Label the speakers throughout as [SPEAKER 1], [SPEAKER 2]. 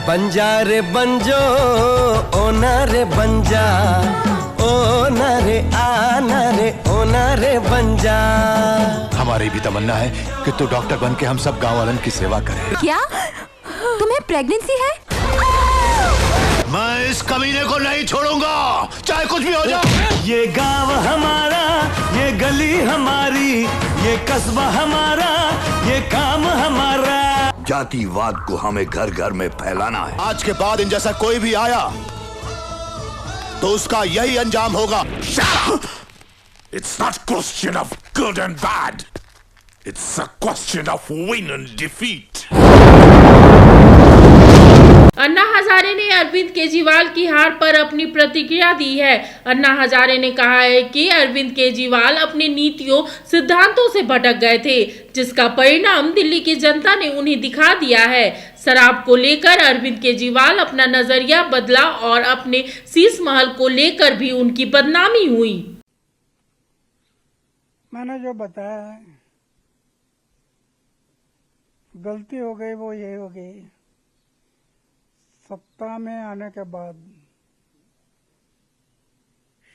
[SPEAKER 1] बंजा रे बंजो ओ ना रे बंजा, ओ ना रे आना रे ओ ना रे बंजा।
[SPEAKER 2] हमारी भी तमन्ना है कि तू डॉक्टर बन के हम सब गाँव वालन की सेवा करे।
[SPEAKER 3] क्या तुम्हें प्रेगनेंसी है?
[SPEAKER 2] मैं इस कमीने को नहीं छोड़ूंगा, चाहे कुछ भी हो जाए।
[SPEAKER 1] ये गांव हमारा, ये गली हमारी, ये कस्बा हमारा, ये काम हमारा।
[SPEAKER 4] जातिवाद को हमें घर घर में फैलाना है।
[SPEAKER 2] आज के बाद इन जैसा कोई भी आया तो उसका यही अंजाम होगा।
[SPEAKER 5] It's not a question of good and bad. It's a question of win and defeat.
[SPEAKER 6] Anna Hazare ने अरविंद केजरीवाल की हार पर अपनी प्रतिक्रिया दी है। अन्ना हजारे ने कहा है कि अरविंद केजरीवाल अपनी नीतियों सिद्धांतों से भटक गए थे, जिसका परिणाम दिल्ली की जनता ने उन्हें दिखा दिया है। शराब को लेकर अरविंद केजरीवाल अपना नजरिया बदला और अपने शीश महल को लेकर भी उनकी बदनामी हुई।
[SPEAKER 7] मैंने जो बताया है, गलती हो गई वो ये हो गई। सत्ता में आने के बाद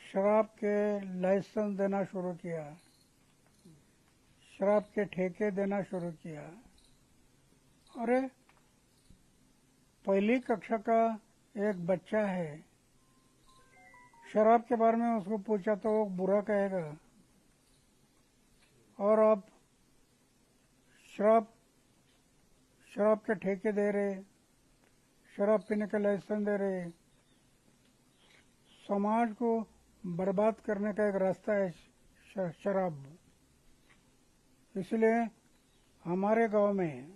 [SPEAKER 7] शराब के लाइसेंस देना शुरू किया, शराब के ठेके देना शुरू किया। अरे पहली कक्षा का एक बच्चा है, शराब के बारे में उसको पूछा तो वो बुरा कहेगा। और अब शराब के ठेके दे रहे, शराब पीने का लाइसेंस दे रहे। समाज को बर्बाद करने का एक रास्ता है शराब। इसलिए हमारे गांव में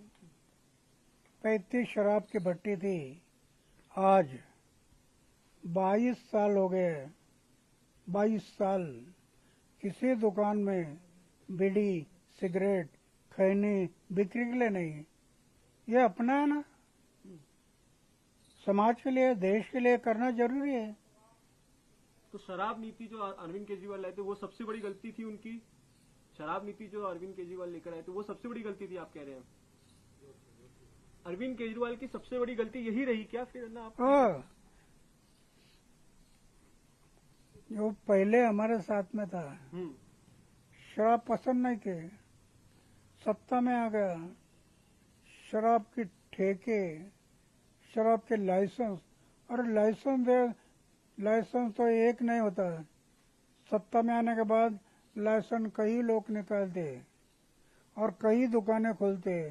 [SPEAKER 7] 35 शराब की भट्टी थी, आज 22 साल हो गए। 22 साल किसी दुकान में बीड़ी, सिगरेट, खैनी बिक्री के लिए नहीं। ये अपना है ना, समाज के लिए, देश के लिए करना जरूरी है।
[SPEAKER 8] तो शराब नीति जो अरविंद केजरीवाल लाए थे वो सबसे बड़ी गलती थी उनकी। शराब नीति जो अरविंद केजरीवाल लेकर आए थे वो सबसे बड़ी गलती थी, आप कह रहे हैं? अरविंद केजरीवाल की सबसे बड़ी गलती यही रही क्या फिर ना आप?
[SPEAKER 7] जो पहले हमारे साथ में था, शराब पसंद नहीं थे, सत्ता में आ गया, शराब के ठेके, शराब के लाइसेंस। और लाइसेंस तो एक नहीं होता। सत्ता में आने के बाद लाइसेंस कई लोग निकालते और कई दुकानें खोलते,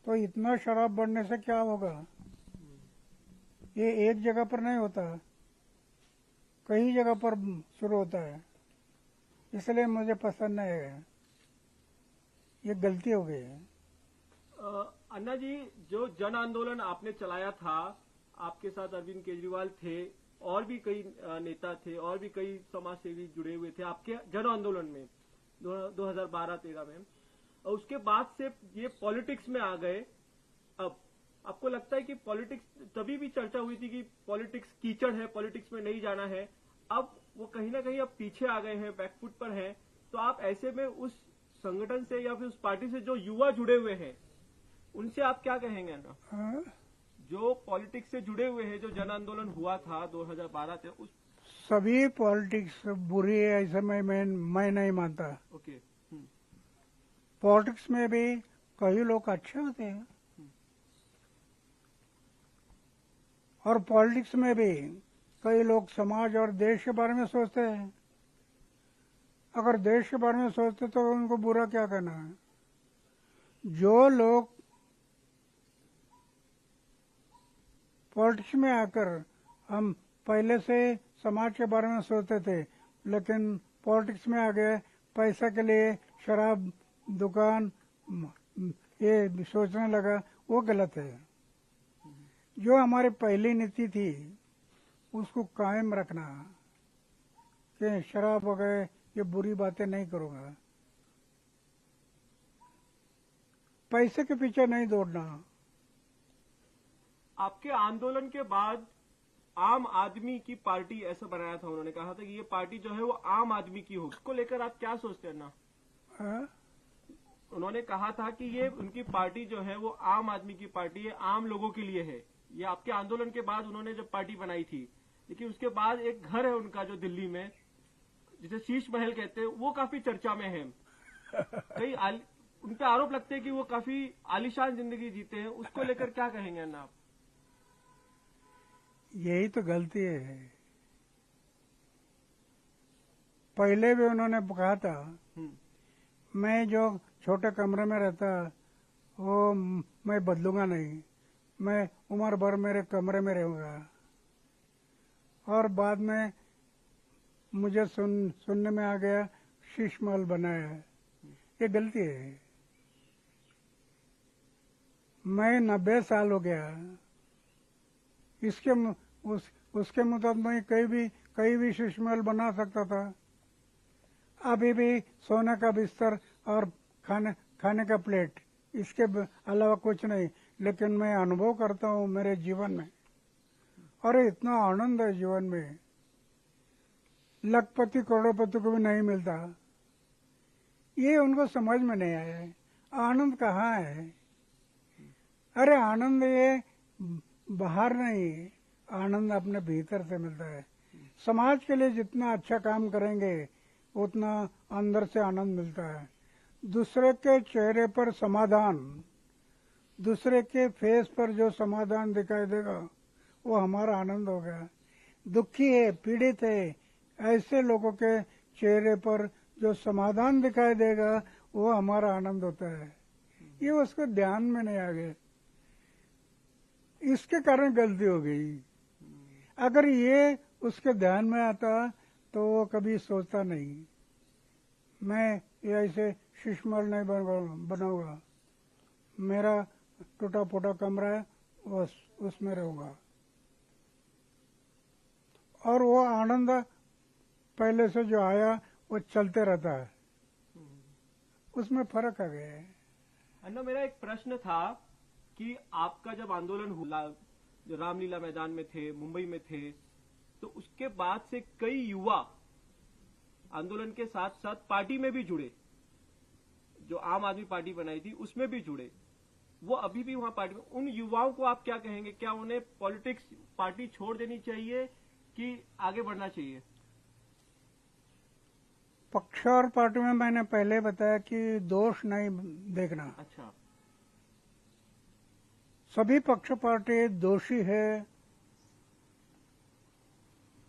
[SPEAKER 7] तो इतना शराब बढ़ने से क्या होगा? ये एक जगह पर नहीं होता, कई जगह पर शुरू होता है। इसलिए मुझे पसंद नहीं है, ये गलती हो गई है।
[SPEAKER 8] अन्ना जी, जो जन आंदोलन आपने चलाया था, आपके साथ अरविंद केजरीवाल थे, और भी कई नेता थे, और भी कई समाज सेवी जुड़े हुए थे आपके जन आंदोलन में 2012-13 में। और उसके बाद से ये पॉलिटिक्स में आ गए। अब आपको लगता है कि पॉलिटिक्स, तभी भी चर्चा हुई थी कि पॉलिटिक्स कीचड़ है, पॉलिटिक्स में नहीं जाना है। अब वो कहीं ना कहीं अब पीछे आ गए हैं, बैकफुट पर हैं। तो आप ऐसे में उस संगठन से या फिर उस पार्टी से जो युवा जुड़े हुए हैं, उनसे आप क्या कहेंगे ना? जो पॉलिटिक्स से जुड़े हुए हैं, जो जन आंदोलन हुआ था 2012 से, उस
[SPEAKER 7] सभी पॉलिटिक्स बुरी है ऐसा मैं नहीं मानता।
[SPEAKER 8] ओके।
[SPEAKER 7] पॉलिटिक्स में भी कई लोग अच्छे होते हैं, और पॉलिटिक्स में भी कई लोग समाज और देश के बारे में सोचते हैं। अगर देश के बारे में सोचते तो उनको बुरा क्या कहना है? जो लोग पॉलिटिक्स में आकर, हम पहले से समाज के बारे में सोचते थे, लेकिन पॉलिटिक्स में आ गए पैसा के लिए शराब दुकान ये सोचने लगा, वो गलत है। जो हमारी पहली नीति थी उसको कायम रखना कि शराब वगैरह ये बुरी बातें नहीं करूंगा, पैसे के पीछे नहीं दौड़ना।
[SPEAKER 8] आपके आंदोलन के बाद आम आदमी की पार्टी ऐसा बनाया था, उन्होंने कहा था कि ये पार्टी जो है वो आम आदमी की हो। उसको लेकर आप क्या सोचते हैं ना? उन्होंने कहा था कि ये उनकी पार्टी जो है वो आम आदमी की पार्टी है, आम लोगों के लिए है। ये आपके आंदोलन के बाद उन्होंने जब पार्टी बनाई थी, लेकिन उसके बाद एक घर है उनका जो दिल्ली में, जिसे शीश महल कहते हैं, वो काफी चर्चा में है। उन पे आरोप लगते हैं कि वो काफी आलीशान जिंदगी जीते हैं, उसको लेकर क्या कहेंगे अन्ना आप?
[SPEAKER 7] यही तो गलती है। पहले भी उन्होंने कहा था मैं जो छोटे कमरे में रहता वो मैं बदलूंगा नहीं, मैं उम्र भर मेरे कमरे में रहूंगा। और बाद में मुझे सुनने में आ गया शीश महल बनाया। ये गलती है। मैं 90 साल हो गया, उसके मुताबिक कहीं भी शीश महल बना सकता था। अभी भी सोने का बिस्तर और खाने का प्लेट, इसके अलावा कुछ नहीं। लेकिन मैं अनुभव करता हूँ मेरे जीवन में, और इतना आनंद है जीवन में, लखपति करोड़पति को भी नहीं मिलता। ये उनको समझ में नहीं आया है। आनंद कहाँ है? अरे आनंद ये बाहर नहीं, आनंद अपने भीतर से मिलता है। समाज के लिए जितना अच्छा काम करेंगे उतना अंदर से आनंद मिलता है। दूसरे के चेहरे पर समाधान, दूसरे के फेस पर जो समाधान दिखाई देगा वो हमारा आनंद होगा। दुखी है, पीड़ित है, ऐसे लोगों के चेहरे पर जो समाधान दिखाई देगा वो हमारा आनंद होता है। ये उसको ध्यान में नहीं आ गए, इसके कारण गलती हो गई। अगर ये उसके ध्यान में आता तो वो कभी सोचता नहीं मैं ये ऐसे शीश महल नहीं बनाऊंगा, मेरा टूटा फूटा कमरा है उसमें रहूंगा। और वो आनंद पहले से जो आया वो चलते रहता है, उसमें फर्क आ गया है।
[SPEAKER 8] अन्ना, मेरा एक प्रश्न था कि आपका जब आंदोलन हुआ, जो रामलीला मैदान में थे, मुंबई में थे, तो उसके बाद से कई युवा आंदोलन के साथ साथ पार्टी में भी जुड़े। जो आम आदमी पार्टी बनाई थी उसमें भी जुड़े, वो अभी भी वहां पार्टी में। उन युवाओं को आप क्या कहेंगे? क्या उन्हें पॉलिटिक्स, पार्टी छोड़ देनी चाहिए कि आगे बढ़ना चाहिए?
[SPEAKER 7] पक्ष और पार्टी में मैंने पहले बताया कि दोष नहीं देखना।
[SPEAKER 8] अच्छा,
[SPEAKER 7] सभी पक्ष पार्टी दोषी है,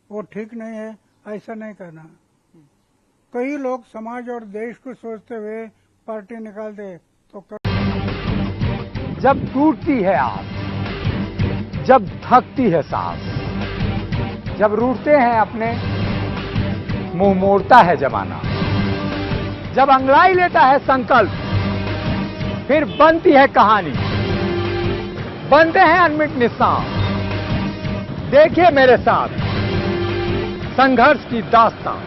[SPEAKER 7] वो ठीक नहीं है, ऐसा नहीं कहना। कई लोग समाज और देश को सोचते हुए पार्टी निकाल दे तो
[SPEAKER 9] जब टूटती है आस, जब थकती है सांस, जब रूठते हैं अपने, मुंह मोड़ता है जमाना, जब अंगड़ाई लेता है संकल्प, फिर बनती है कहानी, बनते हैं अनमिट निशान। देखिए मेरे साथ संघर्ष की दास्तां।